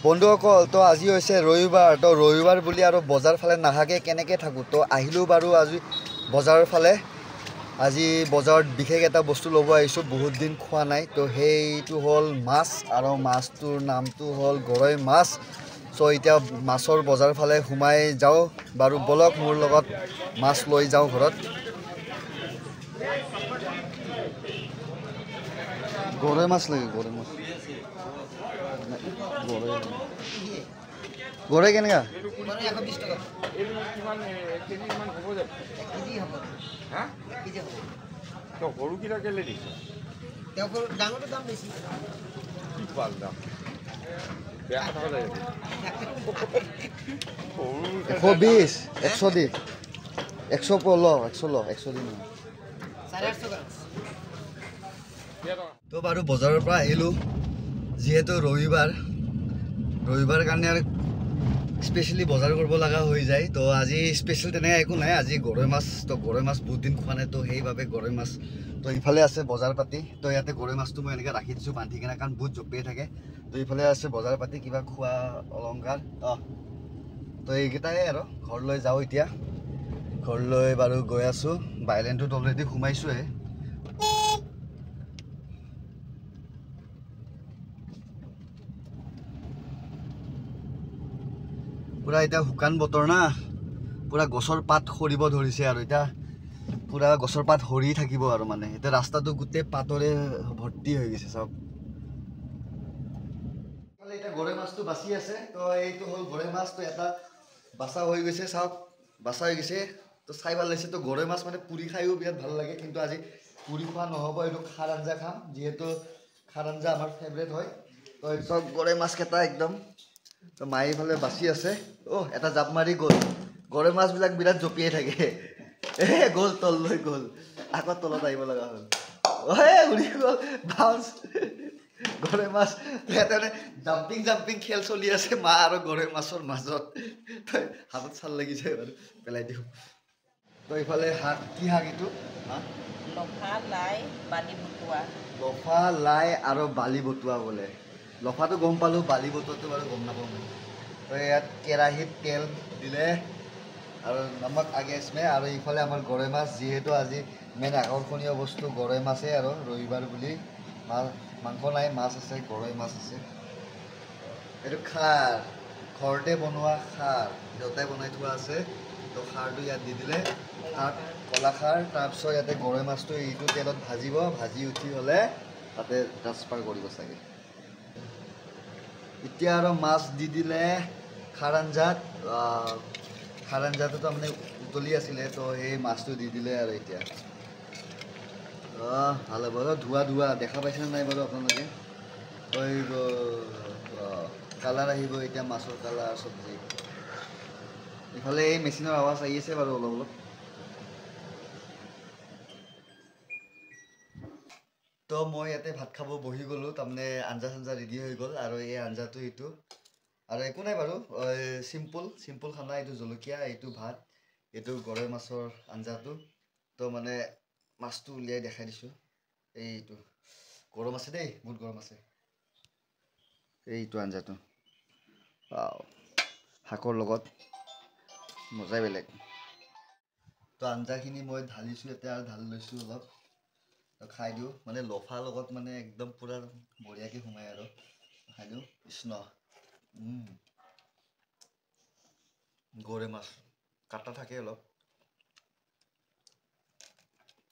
বন্ধুসকল তো আজি হৈছে ৰবিবাৰ তো ৰবিবাৰ বুলি আৰু বজাৰ ফালে নাহাকে কেনেকৈ থাকোঁ তো আহিলোঁ বাৰু আজি বজাৰৰ ফালে আজি বজাৰত বিশেষ এটা বস্তু ল'ব আহিছোঁ বহুত দিন খোৱা নাই তো সেইটো হ'ল মাছ আৰু মাছটোৰ নামটো হ'ল গৰৈ মাছ চ' এতিয়া মাছৰ বজাৰ ফালে সোমাই যাওঁ বাৰু বলক মোৰ লগত মাছ লৈ যাওঁ ঘৰত গৰৈ মাছ লাগে গৰৈ মাছ গৰৈ কেনেকা সৰুকেইটা কেলে দিছে ডাঙৰটো দাম বেছি কি পাল দাম বেয়া কথা যায় 120 100 দি 100 ল 100 ল 100 দি নহয় 850 গ্ৰাম তো বাৰু বজাৰৰ পৰা আহিলোঁ যিহেতু ৰবিবাৰ কাৰণে আৰু স্পেচিয়েলি বজাৰ কৰিব লগা হৈ যায় তো আজি স্পেচিয়েল তেনেকৈ একো নাই আজি গৰৈ মাছ তো গৰৈ মাছ বহুত দিন খোৱা নাই তো সেইবাবে গৰৈ মাছ তো ইফালে আছে বজাৰ পাতি তো ইয়াতে গৰৈ মাছটো মই এনেকৈ ৰাখি দিছোঁ বান্ধি কিনে কাৰণ বহুত জপিয়াই থাকে তো ইফালে আছে বজাৰ পাতি কিবা খোৱা অলংকাৰ তো এইকেইটাই আৰু ঘৰলৈ যাওঁ এতিয়া ঘৰলৈ বাৰু গৈ আছোঁ বাইলেণ্ডটোত অলৰেডি সোমাইছোঁহে পুৰা এতিয়া শুকান বতৰ না পুৰা গছৰ পাত সৰিব ধৰিছে আৰু এতিয়া পুৰা গছৰ পাত সৰি থাকিব আৰু মানে এতিয়া ৰাস্তাটো গোটেই পাতৰে ভৰ্তি হৈ গৈছে চাওক এতিয়া গৰৈ মাছটো বাচি আছে তো এইটো হ'ল গৰৈ মাছ তো এটা বাচা হৈ গৈছে চাওক বাচা হৈ গৈছে তো চাই ভাল লাগিছে তো গৰৈ মাছ মানে পুৰি খায়ো বিৰাট ভাল লাগে কিন্তু আজি পুৰি খোৱা নহ'ব এইটো খাৰ আঞ্জা খাম যিহেতু খাৰ আঞ্জা আমাৰ ফেভৰেট হয় তো চব গৰৈ মাছকেইটা একদম তো মায়ে ইফালে বাচি আছে এটা জাপ মাৰি গ'ল গৰৈ মাছবিলাক বিৰাট জঁপিয়াই থাকে গ'ল তললৈ গ'ল আকৌ তলত আহিব লগা হ'ল উৰি গ'ল বাউন্স গৰৈ মাছ ইয়াতে মানে জাম্পিং খেল চলি আছে মা আৰু গৰৈ মাছৰ মাজত হাতত চাল লাগিছে বাৰু পেলাই দিওঁ তো ইফালে শাক কি শাক এইটো লফা লাই বালি বটোৱা লফা লাই আৰু বালি বটোৱা বোলে লফাটো গম পালোঁ বালি বটোৱাটো বাৰু গম নাপাওঁ মই তো ইয়াত কেৰাহীত তেল দিলে আৰু নমক আগে ইছমে আৰু ইফালে আমাৰ গৰৈ মাছ যিহেতু আজি মেইন আকৰ্ষণীয় বস্তু গৰৈ মাছেই আৰু ৰবিবাৰ বুলি মাংস নাই মাছ আছে গৰৈ মাছ আছে এইটো খাৰ ঘৰতে বনোৱা খাৰ দেউতাই বনাই থোৱা আছে তো খাৰটো ইয়াত দি দিলে তাত কলাখাৰ তাৰপিছত ইয়াতে গৰৈ মাছটো এইটো তেলত ভাজি উঠি হ'লে তাতে ট্ৰান্সফাৰ কৰিব চাগে এতিয়া আৰু মাছ দি দিলে খাৰ আঞ্জাটো তাৰমানে উতলি আছিলে তো সেই মাছটো দি দিলে আৰু এতিয়া ভাল হ'ব ধোৱা দেখা পাইছেনে নাই বাৰু আপোনালোকে হৈ গ'ল কালাৰ আহিব এতিয়া মাছৰ কালাৰ চব্জি ইফালে এই মেচিনৰ আৱাজ আহি আছে বাৰু অলপ তো মই ইয়াতে ভাত খাব বহি গ'লোঁ তাৰমানে আঞ্জা চাঞ্জা ৰেডি হৈ গ'ল আৰু এই আঞ্জাটো এইটো আৰু একো নাই বাৰু চিম্পুল খানা এইটো জলকীয়া এইটো ভাত এইটো গৰৈ মাছৰ আঞ্জাটো তো মানে মাছটো উলিয়াই দেখাই দিছোঁ এইটো গৰম আছে দেই বহুত গৰম আছে এইটো আঞ্জাটো শাকৰ লগত মজাই বেলেগ তো আঞ্জাখিনি মই ঢালিছোঁ এতিয়া আৰু ঢালি লৈছোঁ অলপ খাই দিওঁ মানে লফাৰ লগত মানে একদম পূৰা বঢ়িয়াকৈ সোমাই আৰু খাই দিওঁ কৃষ্ণ গৰৈ মাছ কাটা থাকে অলপ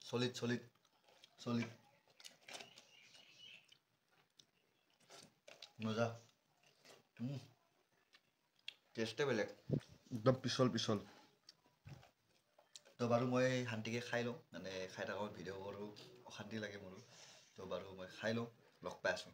চলিড মজা টেষ্টে বেলেগ একদম পিছল তো বাৰু মই শান্তিকৈ খাই লওঁ মানে খাই থাকোঁ ভিডিঅ' কৰোঁ অশান্তি লাগে মোৰো তো বাৰু মই খাই লওঁ লগ পাই আছোঁ